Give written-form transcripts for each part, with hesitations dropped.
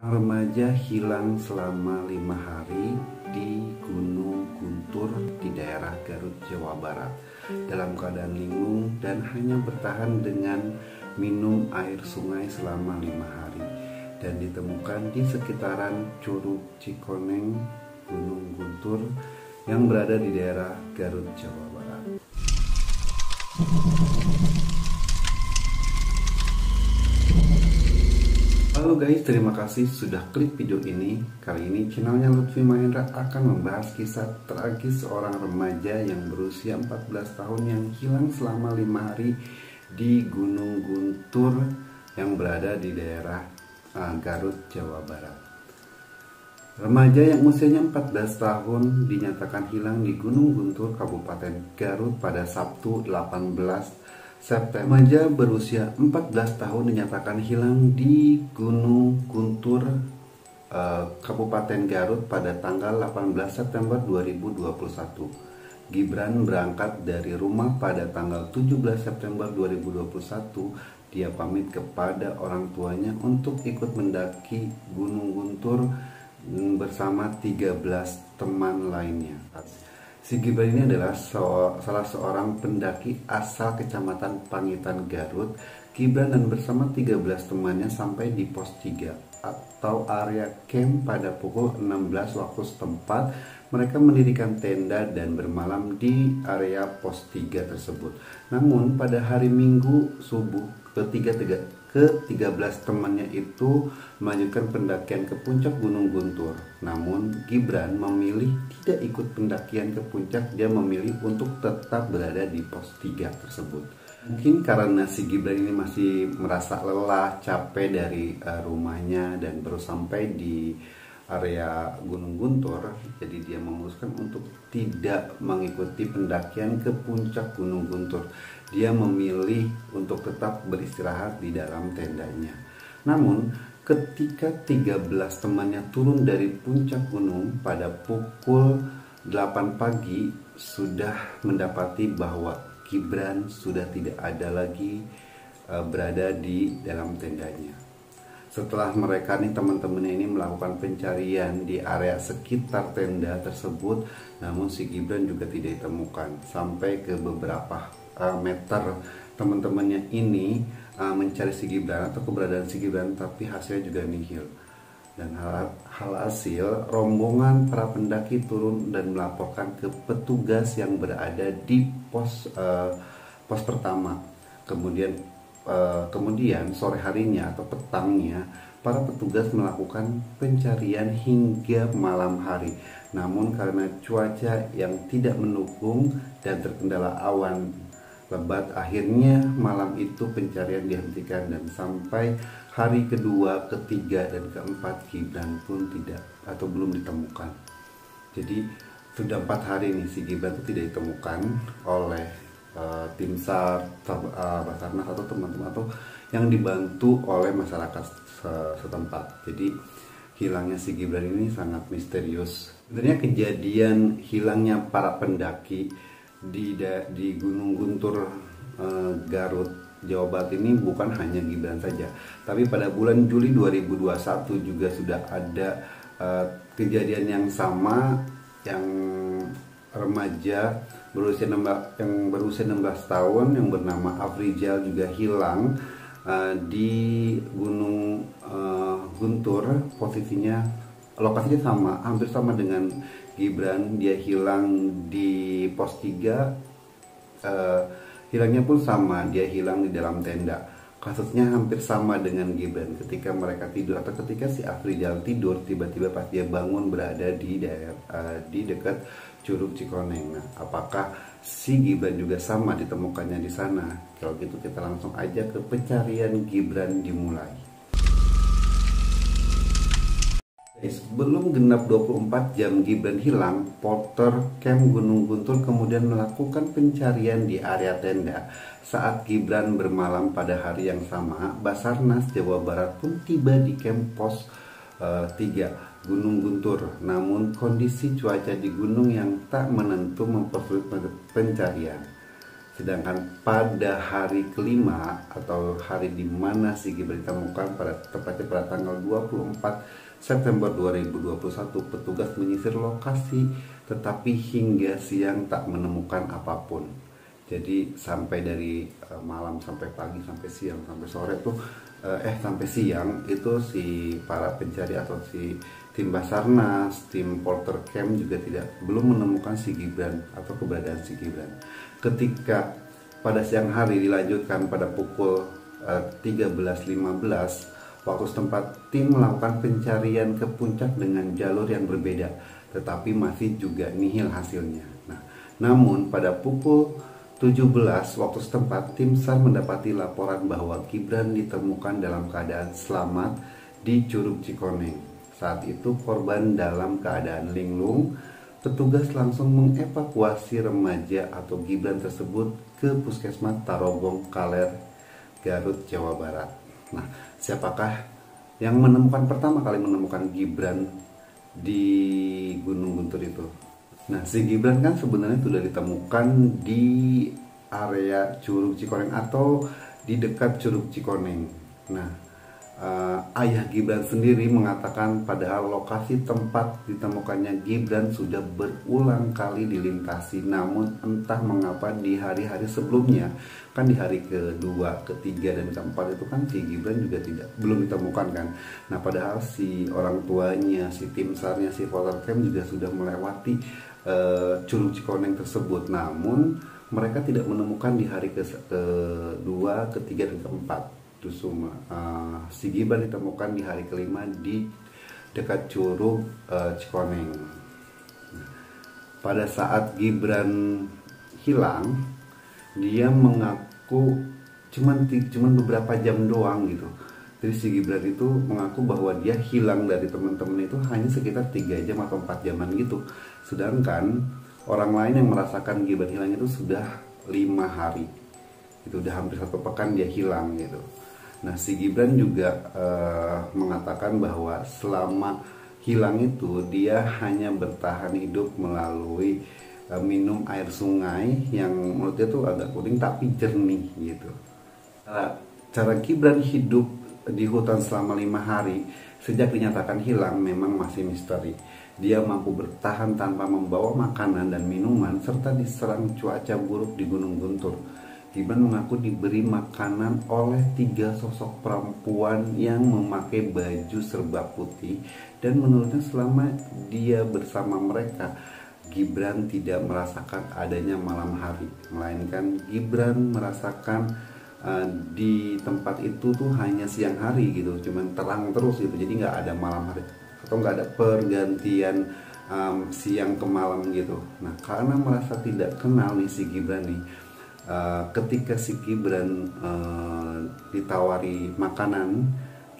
Remaja hilang selama 5 hari di Gunung Guntur di daerah Garut, Jawa Barat dalam keadaan linglung dan hanya bertahan dengan minum air sungai selama 5 hari dan ditemukan di sekitaran Curug Cikoneng, Gunung Guntur yang berada di daerah Garut, Jawa Barat. Halo guys, terima kasih sudah klik video ini. Kali ini channelnya Lutfi Mahendra akan membahas kisah tragis seorang remaja yang berusia 14 tahun yang hilang selama 5 hari di Gunung Guntur yang berada di daerah Garut, Jawa Barat. Remaja yang usianya 14 tahun dinyatakan hilang di Gunung Guntur, Kabupaten Garut pada Sabtu 18 September. Remaja berusia 14 tahun dinyatakan hilang di Gunung Guntur, Kabupaten Garut pada tanggal 18 September 2021. Gibran berangkat dari rumah pada tanggal 17 September 2021. Dia pamit kepada orang tuanya untuk ikut mendaki Gunung Guntur bersama 13 teman lainnya. Si Gibran ini adalah salah seorang pendaki asal Kecamatan Pangitan, Garut. Gibran dan bersama 13 temannya sampai di pos 3 atau area camp pada pukul 16 waktu setempat. Mereka mendirikan tenda dan bermalam di area pos 3 tersebut. Namun pada hari Minggu subuh ke-13 temannya itu melanjutkan pendakian ke puncak Gunung Guntur. Namun Gibran memilih tidak ikut pendakian ke puncak. Dia memilih untuk tetap berada di pos 3 tersebut. Mungkin karena si Gibran ini masih merasa lelah, capek dari rumahnya dan baru sampai di area Gunung Guntur, jadi dia memutuskan untuk tidak mengikuti pendakian ke puncak Gunung Guntur. Dia memilih untuk tetap beristirahat di dalam tendanya. Namun ketika 13 temannya turun dari puncak gunung pada pukul 8 pagi, sudah mendapati bahwa Gibran sudah tidak ada lagi berada di dalam tendanya. Setelah mereka teman-temannya ini melakukan pencarian di area sekitar tenda tersebut, namun si Gibran juga tidak ditemukan. Sampai ke beberapa meter teman-temannya ini mencari si Gibran atau keberadaan si Gibran, tapi hasilnya juga nihil. Dan hasil rombongan para pendaki turun dan melaporkan ke petugas yang berada di pos pertama. Kemudian sore harinya atau petangnya para petugas melakukan pencarian hingga malam hari. Namun karena cuaca yang tidak mendukung dan terkendala awan lebat, akhirnya malam itu pencarian dihentikan dan sampai hari kedua, ketiga, dan keempat Gibran pun tidak atau belum ditemukan. Jadi sudah 4 hari nih si Gibran itu tidak ditemukan oleh tim SAR, Basarnas atau teman-teman atau yang dibantu oleh masyarakat setempat. Jadi hilangnya si Gibran ini sangat misterius. Sebenarnya kejadian hilangnya para pendaki di Gunung Guntur, Garut, Jawa Barat ini bukan hanya Gibran saja, tapi pada bulan Juli 2021 juga sudah ada kejadian yang sama, yang remaja berusia 16 tahun yang bernama Afrizal juga hilang di Gunung Guntur. Posisinya, lokasinya sama, hampir sama dengan Gibran. Dia hilang di pos 3, hilangnya pun sama, dia hilang di dalam tenda. Kasusnya hampir sama dengan Gibran. Ketika mereka tidur atau ketika si Afrizal tidur, tiba-tiba pas dia bangun berada di dekat Curug Cikoneng. Nah, apakah si Gibran juga sama ditemukannya di sana? Kalau gitu kita langsung aja ke pencarian Gibran dimulai. Sebelum genap 24 jam Gibran hilang, porter camp Gunung Guntur kemudian melakukan pencarian di area tenda. Saat Gibran bermalam pada hari yang sama, Basarnas Jawa Barat pun tiba di camp pos 3 Gunung Guntur. Namun kondisi cuaca di gunung yang tak menentu mempersulit pencarian. Sedangkan pada hari kelima atau hari di mana si Gibran ditemukan tepatnya pada tanggal 24 September 2021, petugas menyisir lokasi tetapi hingga siang tak menemukan apapun. Jadi sampai dari malam sampai pagi sampai siang sampai sore tuh sampai siang itu si para pencari atau si tim Basarnas, tim Poltercam juga belum menemukan si Gibran atau keberadaan si Gibran. Ketika pada siang hari dilanjutkan pada pukul 13.15 waktu setempat, tim melakukan pencarian ke puncak dengan jalur yang berbeda, tetapi masih juga nihil hasilnya. Namun pada pukul 17 waktu setempat, tim SAR mendapati laporan bahwa Gibran ditemukan dalam keadaan selamat di Curug Cikoneng. Saat itu korban dalam keadaan linglung. Petugas langsung mengevakuasi remaja atau Gibran tersebut ke Puskesmas Tarogong Kaler, Garut, Jawa Barat. Nah, siapakah yang pertama kali menemukan Gibran di Gunung Guntur itu? Nah, si Gibran kan sebenarnya sudah ditemukan di area Curug Cikoneng atau di dekat Curug Cikoneng. Nah, ayah Gibran sendiri mengatakan padahal lokasi tempat ditemukannya Gibran sudah berulang kali dilintasi, namun entah mengapa di hari-hari sebelumnya, kan di hari kedua, ketiga, dan keempat itu kan si Gibran juga belum ditemukan kan. Nah, padahal si orang tuanya, si tim SAR-nya, si Poltercam juga sudah melewati Curug Cikoneng tersebut, namun mereka tidak menemukan di hari kedua, ketiga, dan keempat. Si Gibran ditemukan di hari kelima di dekat Curug Cikoneng. Pada saat Gibran hilang, dia mengaku cuman beberapa jam doang gitu. Jadi si Gibran itu mengaku bahwa dia hilang dari teman-teman itu hanya sekitar 3 jam atau 4 jaman gitu. Sedangkan orang lain yang merasakan Gibran hilang itu sudah 5 hari. Itu udah hampir 1 pekan dia hilang gitu. Nah, si Gibran juga mengatakan bahwa selama hilang itu dia hanya bertahan hidup melalui minum air sungai yang menurut dia tuh agak kuning tapi jernih gitu. Cara Gibran hidup di hutan selama 5 hari sejak dinyatakan hilang memang masih misteri. Dia mampu bertahan tanpa membawa makanan dan minuman serta diserang cuaca buruk di Gunung Guntur. Gibran mengaku diberi makanan oleh 3 sosok perempuan yang memakai baju serba putih, dan menurutnya selama dia bersama mereka, Gibran tidak merasakan adanya malam hari, melainkan Gibran merasakan di tempat itu tuh hanya siang hari gitu, cuman terang terus gitu, jadi nggak ada malam hari atau nggak ada pergantian siang ke malam gitu. Nah, karena merasa tidak kenal nih si Gibran nih, ketika si Gibran ditawari makanan,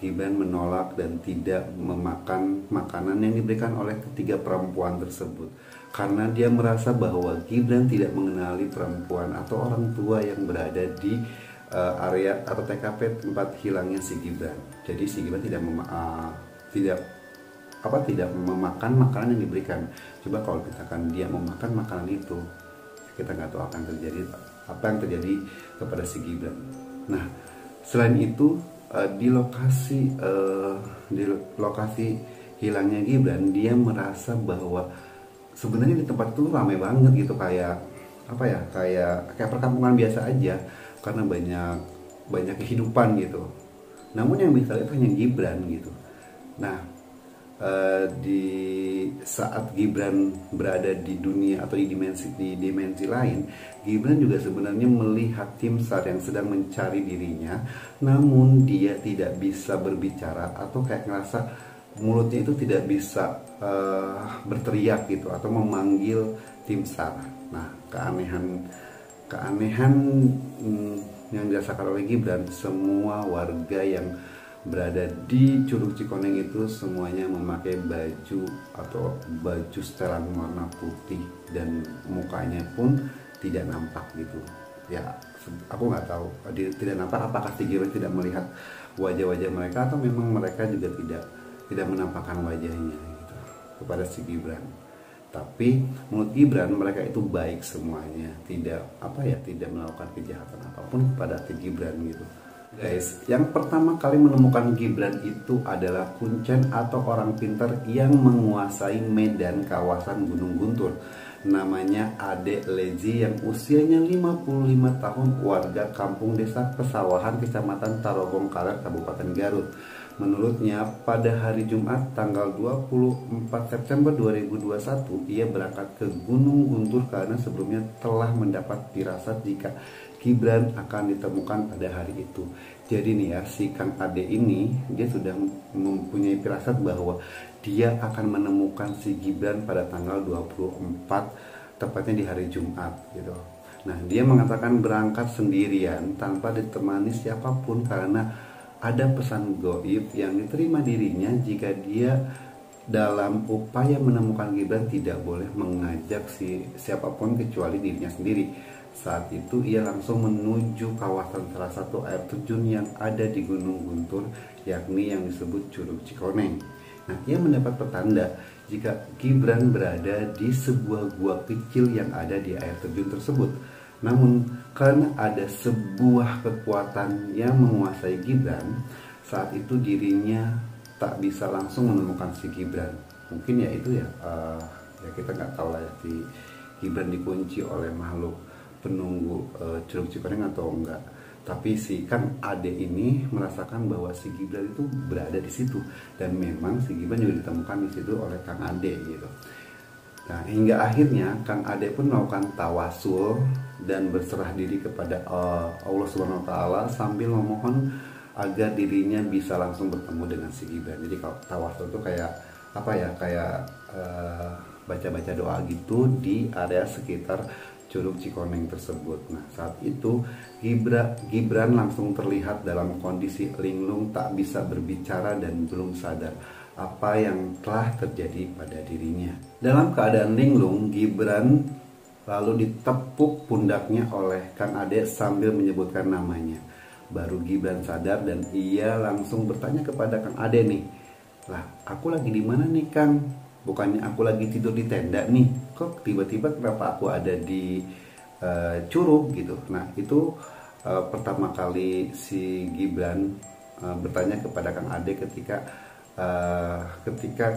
Gibran menolak dan tidak memakan makanan yang diberikan oleh ketiga perempuan tersebut karena dia merasa bahwa Gibran tidak mengenali perempuan atau orang tua yang berada di area atau TKP tempat hilangnya si Gibran. Jadi si Gibran tidak memakan makanan yang diberikan. Coba kalau misalkan dia memakan makanan itu, kita nggak tahu apa yang terjadi kepada si Gibran. Nah, selain itu di lokasi hilangnya Gibran, dia merasa bahwa sebenarnya di tempat itu ramai banget gitu, kayak perkampungan biasa aja karena banyak kehidupan gitu. Namun yang bisa lihat hanya Gibran gitu. Nah, di saat Gibran berada di dunia atau di dimensi lain, Gibran juga sebenarnya melihat tim SAR yang sedang mencari dirinya, namun dia tidak bisa berbicara atau kayak ngerasa mulutnya itu tidak bisa berteriak gitu atau memanggil tim SAR. Nah, keanehan yang dirasakan oleh Gibran, semua warga yang berada di Curug Cikoneng itu semuanya memakai baju atau baju setelan warna putih dan mukanya pun tidak nampak gitu. Ya, aku nggak tahu tidak nampak apakah si Gibran tidak melihat wajah-wajah mereka atau memang mereka juga tidak menampakkan wajahnya gitu kepada si Gibran. Tapi menurut Gibran mereka itu baik semuanya, tidak tidak melakukan kejahatan apapun kepada Gibran gitu. Guys, yang pertama kali menemukan Gibran itu adalah Kuncen atau orang pintar yang menguasai medan kawasan Gunung Guntur. Namanya Ade Lezi yang usianya 55 tahun, warga kampung desa Pesawahan, kecamatan Tarogong Kaler, Kabupaten Garut. Menurutnya, pada hari Jumat tanggal 24 September 2021, ia berangkat ke Gunung Guntur karena sebelumnya telah mendapat firasat jika Gibran akan ditemukan pada hari itu. Jadi nih ya, si Kang Ade ini dia sudah mempunyai firasat bahwa dia akan menemukan si Gibran pada tanggal 24, tepatnya di hari Jumat gitu. Nah, dia mengatakan berangkat sendirian tanpa ditemani siapapun karena ada pesan gaib yang diterima dirinya jika dia dalam upaya menemukan Gibran tidak boleh mengajak siapapun kecuali dirinya sendiri. Saat itu ia langsung menuju kawasan salah satu air terjun yang ada di Gunung Guntur, yakni yang disebut Curug Cikoneng. Nah, ia mendapat petanda jika Gibran berada di sebuah gua kecil yang ada di air terjun tersebut. Namun karena ada sebuah kekuatan yang menguasai Gibran, saat itu dirinya tak bisa langsung menemukan si Gibran. Mungkin ya itu ya kita nggak tahu lah ya, si Gibran dikunci oleh makhluk penunggu Curug Cikoneng atau enggak. Tapi si Kang Ade ini merasakan bahwa si Gibran itu berada di situ, dan memang si Gibran juga ditemukan di situ oleh Kang Ade gitu. Nah, hingga akhirnya Kang Ade pun melakukan tawasul dan berserah diri kepada Allah Subhanahu wa taala sambil memohon agar dirinya bisa langsung bertemu dengan si Gibran. Jadi kalau tawasul itu kayak baca-baca doa gitu di area sekitar Curug Cikoneng tersebut. Nah, saat itu Gibran langsung terlihat dalam kondisi linglung, tak bisa berbicara dan belum sadar apa yang telah terjadi pada dirinya. Dalam keadaan linglung, Gibran lalu ditepuk pundaknya oleh Kang Ade sambil menyebutkan namanya. Baru Gibran sadar dan ia langsung bertanya kepada Kang Ade nih, "Lah, aku lagi di mana nih, Kang? Bukannya aku lagi tidur di tenda nih, kok tiba-tiba kenapa aku ada di curug gitu?" Nah, itu pertama kali si Gibran bertanya kepada Kang Ade ketika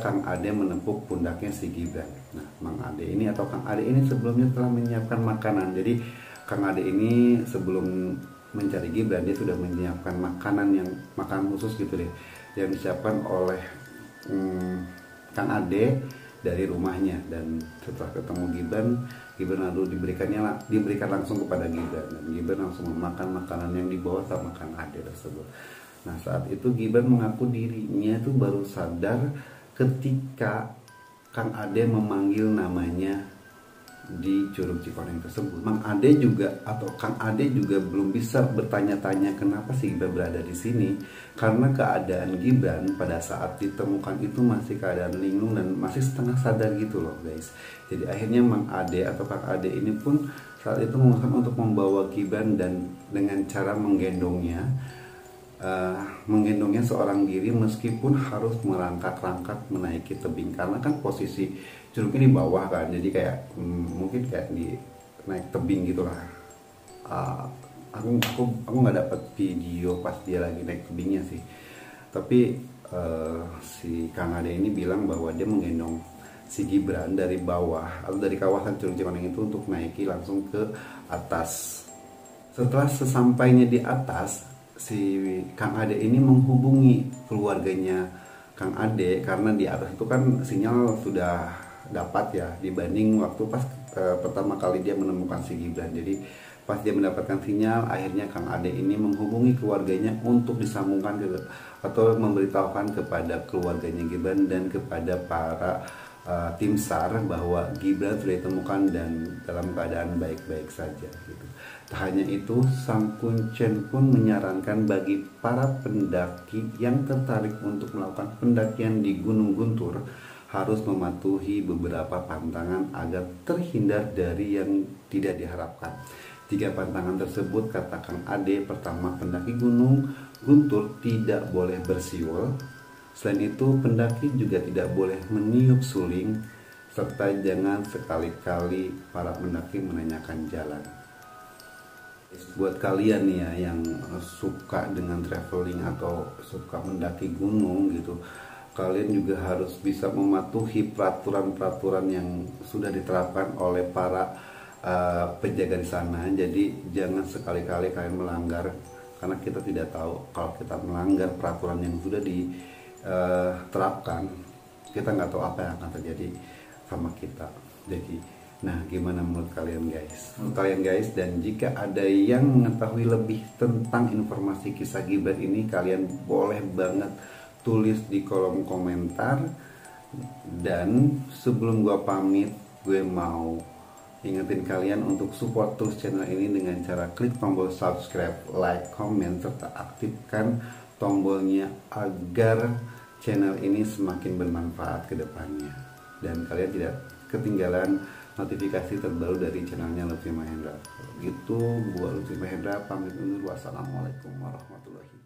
Kang Ade menepuk pundaknya si Gibran. Nah, Mang Ade ini atau Kang Ade ini sebelumnya telah menyiapkan makanan. Jadi Kang Ade ini sebelum mencari Gibran, dia sudah menyiapkan makanan khusus gitu deh, yang disiapkan oleh Kang Ade dari rumahnya. Dan setelah ketemu Gibran lalu diberikan langsung kepada Gibran, dan Gibran langsung memakan makanan yang dibawa sama Kang Ade tersebut. Nah, saat itu Gibran mengaku dirinya tuh baru sadar ketika Kang Ade memanggil namanya di Curug Cikoneng tersebut. Kang Ade juga belum bisa bertanya-tanya kenapa sih Gibran berada di sini, karena keadaan Gibran pada saat ditemukan itu masih keadaan linglung dan masih setengah sadar gitu loh, guys. Jadi akhirnya Mang Ade atau Kang Ade ini pun saat itu memutuskan untuk membawa Gibran dan dengan cara menggendongnya seorang diri meskipun harus merangkak-rangkak menaiki tebing, karena kan posisi curugnya di bawah kan, jadi kayak mungkin kayak di naik tebing gitulah. Aku nggak dapat video pas dia lagi naik tebingnya sih, tapi si Kang Ade ini bilang bahwa dia menggendong si Gibran dari bawah atau dari kawasan Curug Cikoneng itu untuk naiki langsung ke atas. Setelah sesampainya di atas, si Kang Ade ini menghubungi keluarganya Kang Ade, karena di atas itu kan sinyal sudah dapat ya, dibanding waktu pas pertama kali dia menemukan si Gibran. Jadi pas dia mendapatkan sinyal, akhirnya Kang Ade ini menghubungi keluarganya untuk disambungkan atau memberitahukan kepada keluarganya Gibran dan kepada para tim SAR bahwa Gibran sudah ditemukan dan dalam keadaan baik-baik saja gitu. Tak hanya itu, Sang Kuncen pun menyarankan bagi para pendaki yang tertarik untuk melakukan pendakian di Gunung Guntur harus mematuhi beberapa pantangan agar terhindar dari yang tidak diharapkan. 3 pantangan tersebut, kata Kang Ade, pertama, pendaki Gunung Guntur tidak boleh bersiul. Selain itu, pendaki juga tidak boleh meniup suling. serta jangan sekali-kali para pendaki menanyakan jalan. Buat kalian nih ya yang suka dengan traveling atau suka mendaki gunung gitu, kalian juga harus bisa mematuhi peraturan-peraturan yang sudah diterapkan oleh para penjaga di sana. Jadi jangan sekali-kali kalian melanggar, karena kita tidak tahu kalau kita melanggar peraturan yang sudah diterapkan, kita nggak tahu apa yang akan terjadi sama kita. Jadi nah, gimana menurut kalian guys? Dan jika ada yang mengetahui lebih tentang informasi kisah Gibran ini, kalian boleh banget tulis di kolom komentar. Dan sebelum gue pamit, gue mau ingetin kalian untuk support terus channel ini dengan cara klik tombol subscribe, like, comment, serta aktifkan tombolnya agar channel ini semakin bermanfaat ke depannya. Dan kalian tidak ketinggalan notifikasi terbaru dari channelnya Lutfi Mahendra. Gitu, gua Lutfi Mahendra pamit undur. Wassalamualaikum warahmatullahi wabarakatuh.